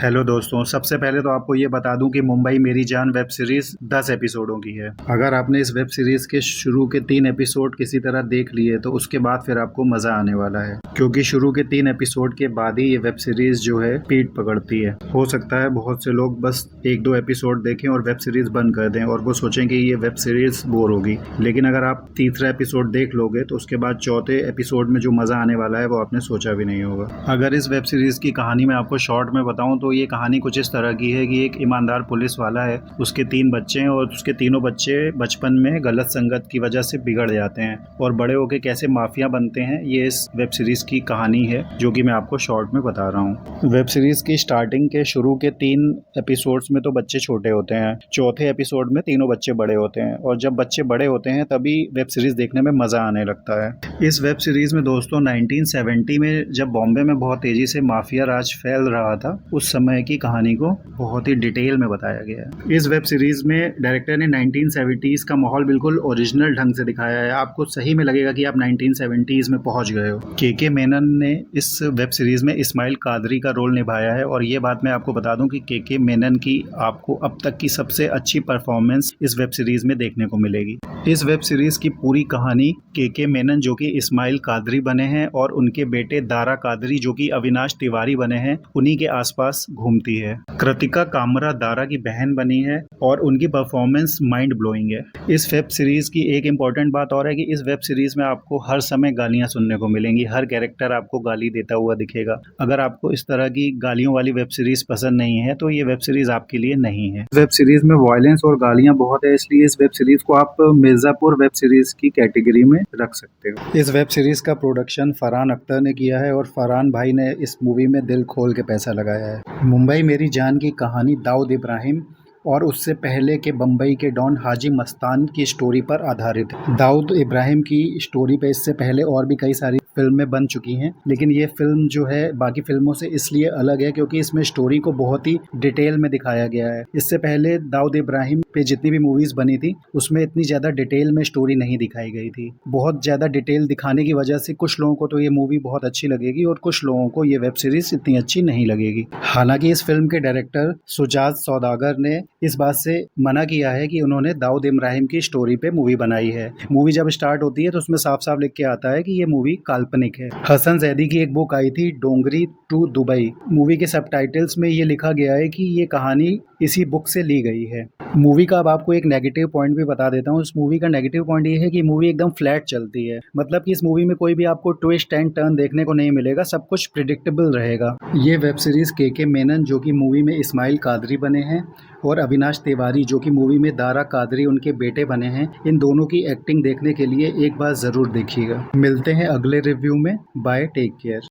Hello दोस्तों, सबसे पहले तो आपको ये बता दूं कि मुंबई मेरी जान वेब सीरीज़ 10 एपिसोडों की है। अगर आपने इस वेब सीरीज़ के शुरू के 3 एपिसोड किसी तरह देख लिए तो उसके बाद फिर आपको मज़ा आने वाला है, क्योंकि शुरू के 3 एपिसोड के बाद ही ये वेब सीरीज़ जो है पीठ पकड़ती है। हो सकता है बहुत से लोग बस 1-2 एपिसोड देखें और वेब सीरीज़ बंद कर दें और वो सोचें कि ये वेब सीरीज़ बोर होगी, लेकिन अगर आप तीसरा एपिसोड देख लोगे तो उसके बाद चौथे एपिसोड में जो मज़ा आने वाला है वो आपने सोचा भी नहीं होगा। अगर इस वेब सीरीज़ की कहानी मैं आपको शॉर्ट में बताऊं तो ये कहानी कुछ इस तरह की है कि एक ईमानदार पुलिस वाला है, उसके 3 बच्चे हैं और उसके तीनों बच्चे बचपन में गलत संगत की वजह से बिगड़ जाते हैं और बड़े होकर कैसे माफिया बनते हैं, ये इस वेब सीरीज़ की कहानी है जो कि मैं आपको शॉर्ट में बता रहा हूँ। वेब सीरीज़ की स्टार्टिंग के शुरू के 3 एपिसोड्स में तो बच्चे छोटे होते हैं, चौथे एपिसोड में तीनों बच्चे बड़े होते हैं और जब बच्चे बड़े होते हैं तभी वेब सीरीज़ देखने में मज़ा आने लगता है। इस वेब सीरीज़ में दोस्तों 1970 में जब बॉम्बे में बहुत तेज़ी से माफिया राज फैल रहा था, उस समय की कहानी को बहुत ही डिटेल में बताया गया है। इस वेब सीरीज में डायरेक्टर ने 1970s का माहौल बिल्कुल ओरिजिनल ढंग से दिखाया है। आपको सही में लगेगा कि आप 1970s में पहुंच गए हो। के मेनन ने इस वेब सीरीज में इस्माइल कादरी का रोल निभाया है और ये बात मैं आपको बता दूं कि के मेनन की आपको अब तक की सबसे अच्छी परफॉर्मेंस इस वेब सीरीज में देखने को मिलेगी। इस वेब सीरीज की पूरी कहानी के मेनन जो कि इस्माइल कादरी बने हैं और उनके बेटे दारा कादरी जो कि अविनाश तिवारी बने हैं, उन्हीं के आसपास घूमती है। कृतिका कामरा दारा की बहन बनी है और उनकी परफॉर्मेंस माइंड ब्लोइंग है। इस वेब सीरीज की एक इम्पॉर्टेंट बात और है कि इस वेब सीरीज में आपको हर समय गालियां सुनने को मिलेंगी, हर कैरेक्टर आपको गाली देता हुआ दिखेगा। अगर आपको इस तरह की गालियों वाली वेब सीरीज पसंद नहीं है तो ये वेब सीरीज आपके लिए नहीं है। वेब सीरीज में वायलेंस और गालियां बहुत है, इसलिए इस वेब सीरीज को आप मिर्जापुर वेब सीरीज की कैटेगरी में रख सकते हो। इस वेब सीरीज का प्रोडक्शन फरहान अख्तर ने किया है और फरहान भाई ने इस मूवी में दिल खोल के पैसा लगाया है। मुंबई मेरी जान की कहानी दाऊद इब्राहिम और उससे पहले के बम्बई के डॉन हाजी मस्तान की स्टोरी पर आधारित है। दाऊद इब्राहिम की स्टोरी पे इससे पहले और भी कई सारी फिल्में बन चुकी हैं, लेकिन ये फिल्म जो है बाकी फिल्मों से इसलिए अलग है क्योंकि इसमें स्टोरी को बहुत ही डिटेल में दिखाया गया है। इससे पहले दाऊद इब्राहिम पे जितनी भी मूवीज़ बनी थी उसमें इतनी ज़्यादा डिटेल में स्टोरी नहीं दिखाई गई थी। बहुत ज़्यादा डिटेल दिखाने की वजह से कुछ लोगों को तो ये मूवी बहुत अच्छी लगेगी और कुछ लोगों को ये वेब सीरीज़ इतनी अच्छी नहीं लगेगी। हालांकि इस फिल्म के डायरेक्टर सुजात सौदागर ने इस बात से मना किया है कि उन्होंने दाऊद इब्राहिम की स्टोरी पे मूवी बनाई है। मूवी जब स्टार्ट होती है तो उसमें साफ साफ लिख के आता है कि ये मूवी काल्पनिक है। हसन जैदी की एक बुक आई थी डोंगरी टू दुबई, मूवी के सबटाइटल्स में ये लिखा गया है कि ये कहानी इसी बुक से ली गई है। मूवी का अब आपको एक नेगेटिव पॉइंट भी बता देता हूँ। इस मूवी का नेगेटिव पॉइंट ये है कि मूवी एकदम फ्लैट चलती है, मतलब कि इस मूवी में कोई भी आपको ट्विस्ट एंड टर्न देखने को नहीं मिलेगा, सब कुछ प्रिडिक्टेबल रहेगा। ये वेब सीरीज के मेनन जो कि मूवी में इस्माइल कादरी बने हैं और अविनाश तिवारी जो कि मूवी में दारा कादरी उनके बेटे बने हैं, इन दोनों की एक्टिंग देखने के लिए एक बार ज़रूर देखिएगा। मिलते हैं अगले रिव्यू में। Bye, take care.